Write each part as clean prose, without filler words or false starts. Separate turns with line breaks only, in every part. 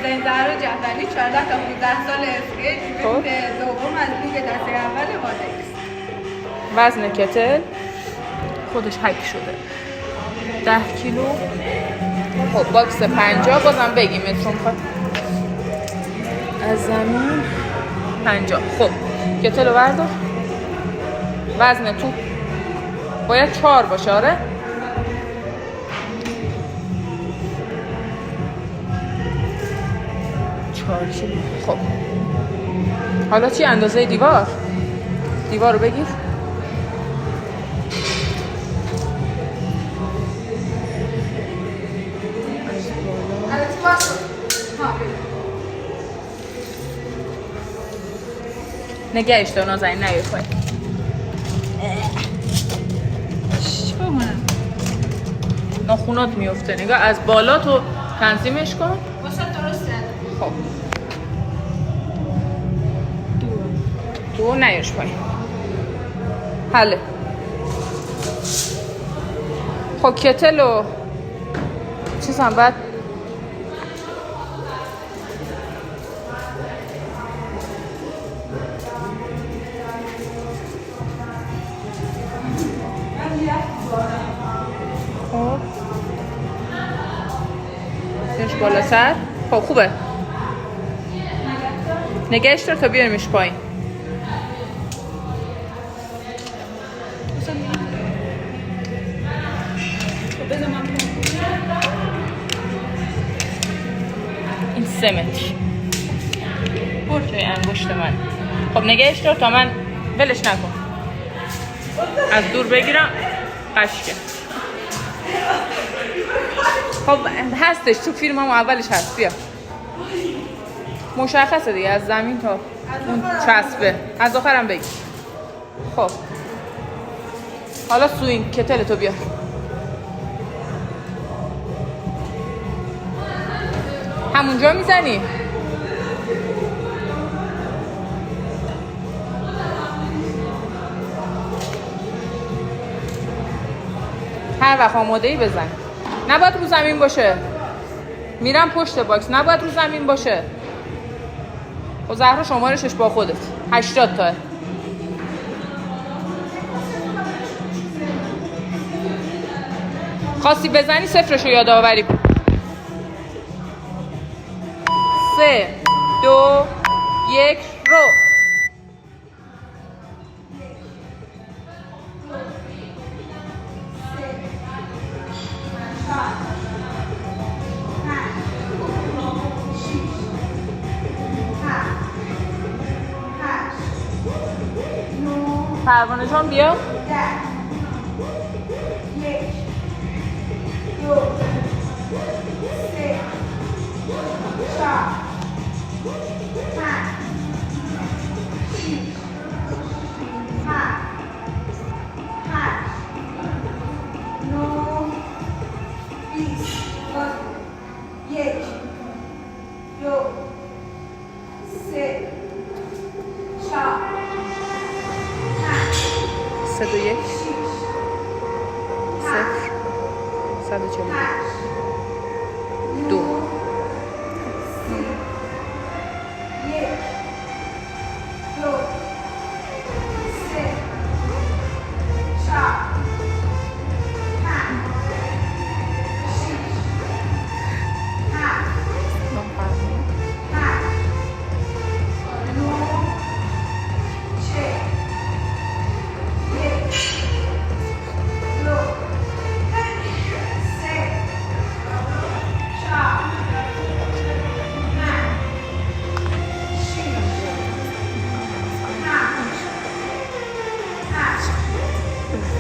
بهترین ضربه جعفری 14 تا 15 سال اسکیت ایونت دوم از لیگ دسته اول مادکس.
وزن کتل خودش هک شده 10 کیلو. خب باکس 50 بازم بگیم متر میخواد از زمین 50. خب کتل رو بردار. وزن تو باید 4 باشه. آره 4 کیلو. خب حالا چی اندازه دیوار رو بگیر. نگهش دار نازنین نیای پایین.
چیکار کنم؟
ناخونات میفته. نگاه از بالا تو تنظیمش کن.
واسه درسته.
خب دو نیاش پایین. حله. خب کتل و چیز هم بعد خب برش بالا سر. خب خوبه نگهش دار تا بیارمش پایین. این 3 متر جای انگشت من. خب نگهش دار تا من ولش نکن. از دور بگیرم قشکه. خب هستش تو فیلم هم اولش هست. بیا مشخصه دیگه از زمین تا اون چسبه. از آخرم بگیر. خب حالا سوینگ کتل تو بیار. همونجا میزنی. هر وقت آماده ای بزن. نباید رو زمین باشه. میرم پشت باکس. نباید رو زمین باشه. و زهرا شمارشش با خودت 80 تاه. خواستی بزنی صفرشو یادآوری کن. 3 2 1 رو. پروانه جان بیا. 3 2 1 0 142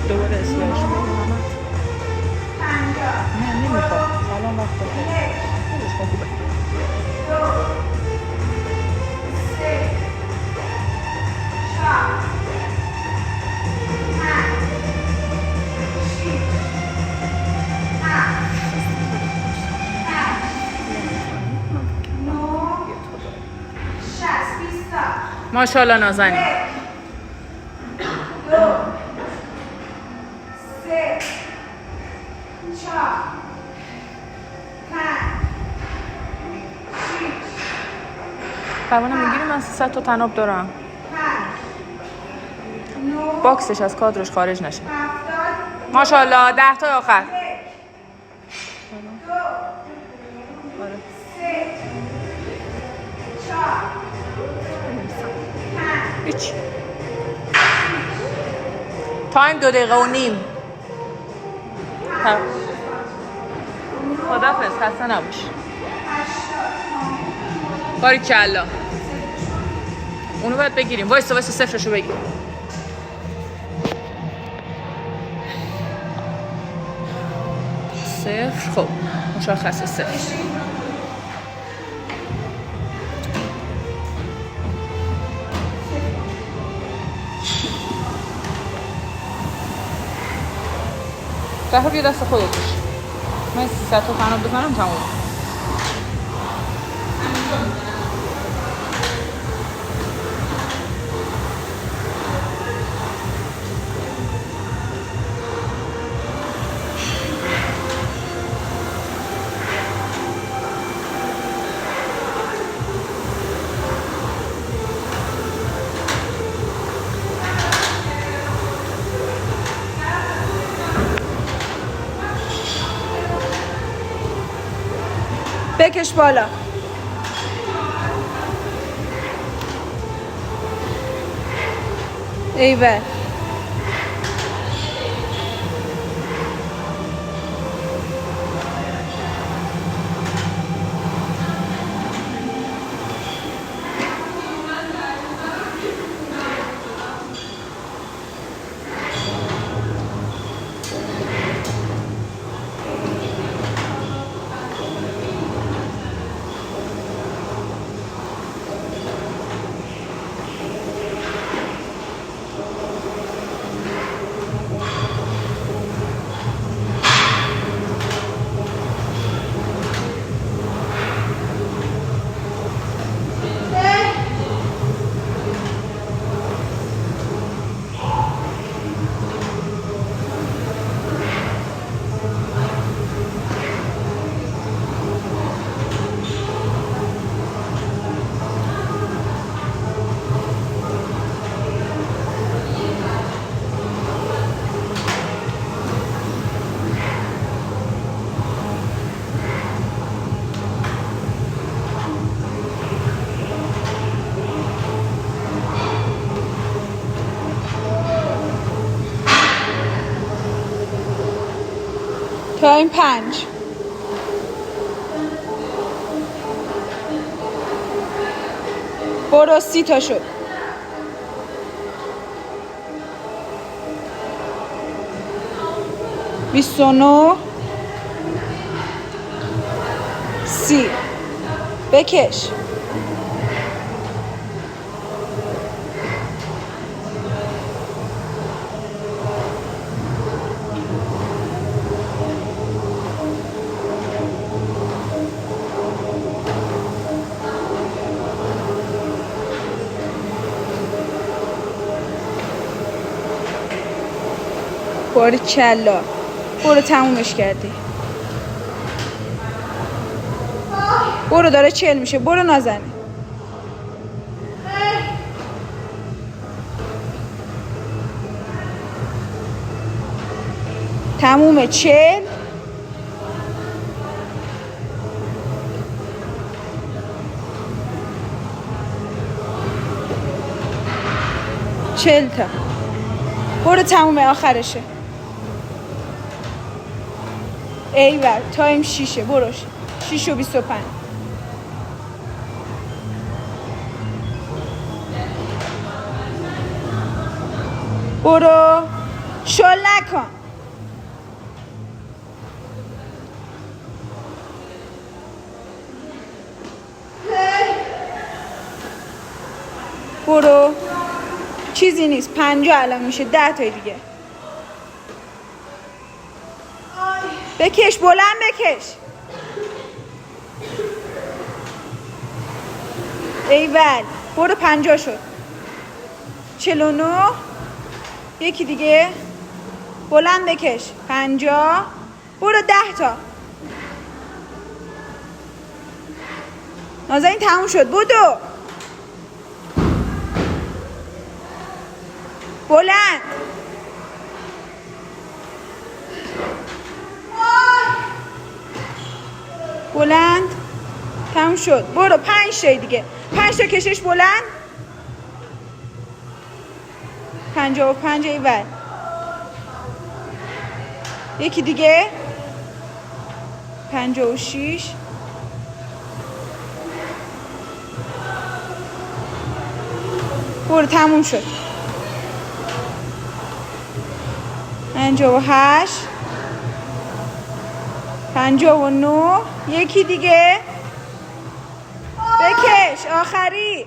دوباره اصلاحش کنم. نه نمیخواد. سلام وقت بخیر. خودش خوبه. 2 ماشاءالله نازنین. 2 3 4 5 6 خبرم میگیری من 300 تا تناب دارم. باکسش از کادرش خارج نشه. ماشاءالله 10 تا آخر. هیچ. تایم 2 دقیقه و نیم. خدافظ خسته نباش. باریکلا. اونو باید بگیریم. وایسا صفرشو بگیر. صفر. خب مشخصه صفر. زهرا بیا دست خودت بشه. من 300 تا تناب بزنم تموم.
بکش بالا. ایول. تایم 5. برو 30 تا شد. بیست و نه. 30. بکش. باریکلا. برو تمومش کردی. برو داره 40 میشه. برو نازنه. تمومه. 40. تا. برو تمومه آخرشه. ایول. تایم 6. برو 6 و 25. برو شل نکن. برو. چیزی نیست. 50 الان میشه. 10 تا دیگه. بکش. بلند بکش. ایول. برو 50 شد. 49. یکی دیگه. بلند بکش. 50. برو 10 تا. نازنین تموم شد. بدو. بلند. بلند. تموم شد. برو 5 تا دیگه. 5 تا کشش بلند. 55 ایول. یکی دیگه. 56. برو تموم شد. 58. 59. یکی دیگه. بکش آخری.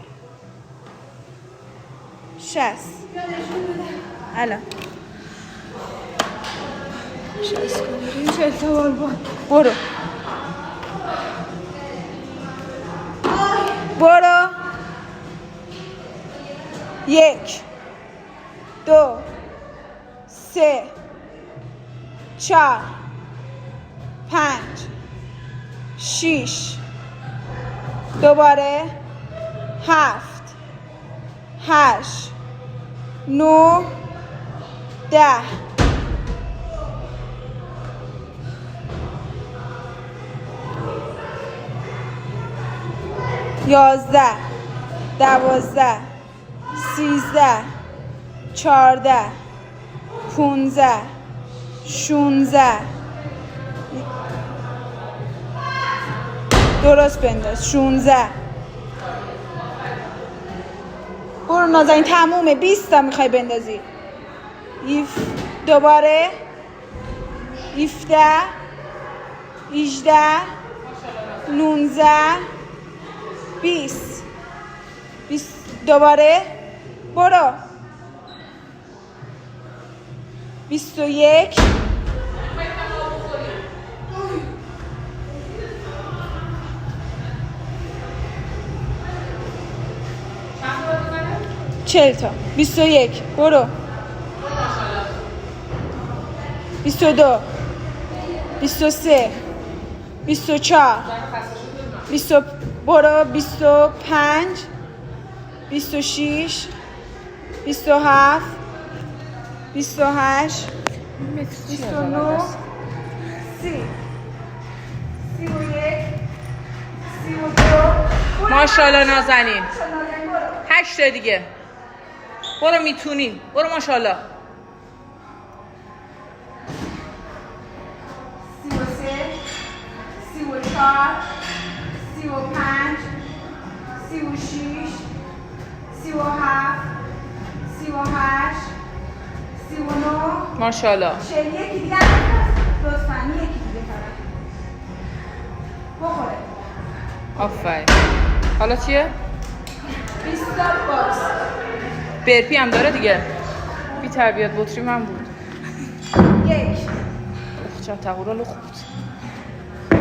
60. الان 60 کنیم 40 تا بار برو برو. 1 2 3 4 5 6 دوباره 7 8 9 10 11 12 13 14 15 16 درست بنداز 16 برو نازنین تمومه 20 تا میخوای بندازی دوباره 17 18 19 20 دوباره برو 21 40 تا 21 برو 22 23 24 20 برو 25 26 27 28 29 30 31 32
ماشاءالله نازنین 8 تا دیگه برو میتونی برو ماشاءالله
33 34 35 36 37 38 39
ماشاءالله
40 یکی دیگه لطفاً یکی دیگه فقط بخوره
آفرین حالا چیه؟
20 تا باکس
برپی هم داره دیگه بی تربیت بطری من بود
1
چه تقورالو خوب
2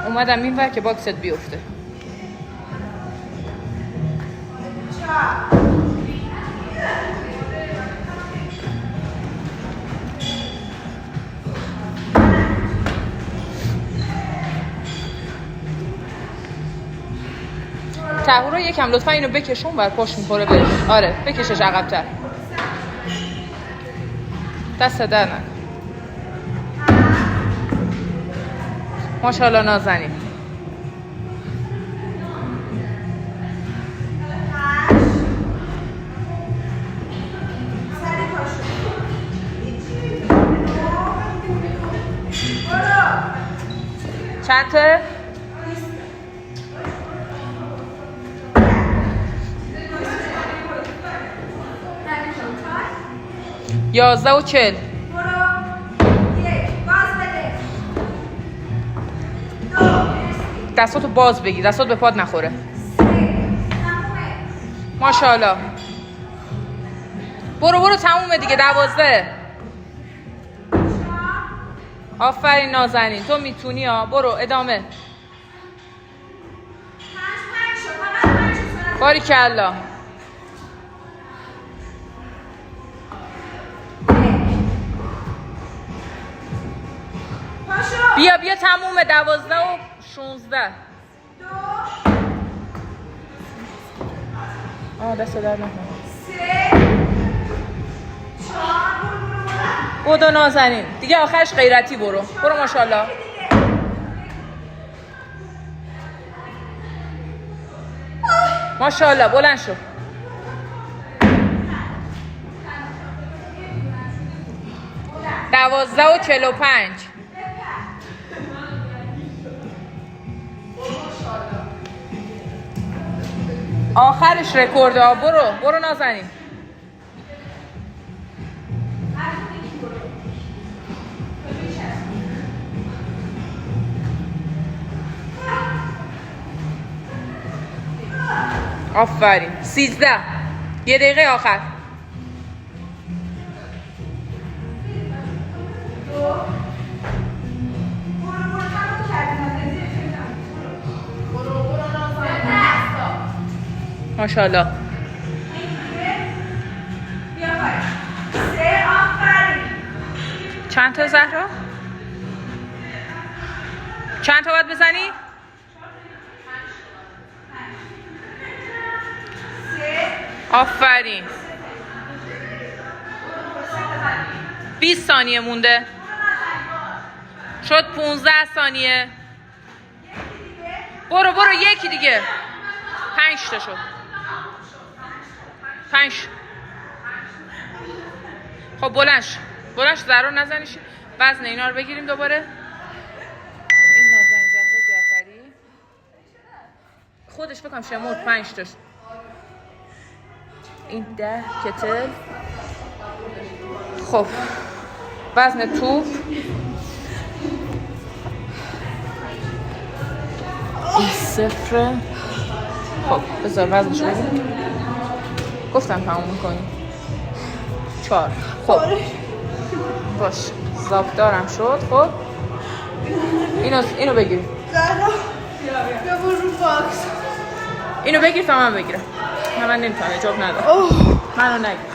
اومدم این ور که باکست بیفته
4
تهورا یکم لطفا اینو بکشون بر پاش میخوره بهش آره بکشش عقب‌تر دست در نکن ماشاءالله نازنین
8 سری پاشو برو
چند تا؟ 11 و 40
برو 1 باز بده 2
دستاتو باز بگیر دستات به پاد نخوره
3 تمومه
ماشاءالله برو تمومه دیگه 12 آفرین نازنین تو میتونی ها برو ادامه
5 شو فقط 5
باریکلا
پاشو
بیا تمومه 12 و 16 دست در نکنه. بودو نازنین دیگه آخرش غیرتی برو ماشاءالله. ماشاءالله بلند شو. دوازده و 45. آخرش رکورد ها. برو نازنین. آفرین. 13. 1 دقیقه آخر. ماشاءالله. چند تا زهرا؟ چند تا باید بزنی؟ 'آفرین. 20 ثانیه مونده. شد 15 ثانیه. برو یکی دیگه. 5 تا شد. 5. خب بلند زهرا نزنیش. وزن اینا رو بگیریم دوباره. این نازنین زهرا جعفری خودش بکنم شمرد 5 تاش. این 10 کتل. خب وزن توپ این 0. خب بذار وزنش بگیم. گفتم تموم میکنیم. 4. خب باش زابدارم شد. خب اینو بگیریم.
بیا برو باکس.
اینو بگیر تا من بگیرم. من نمیتونم اجاب ندارم. منو نگیر.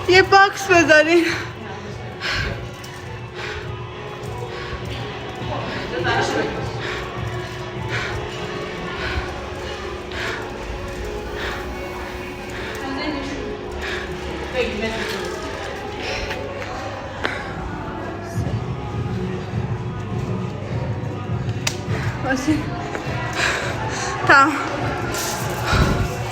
یه باکس بذارین. باشه. تمام.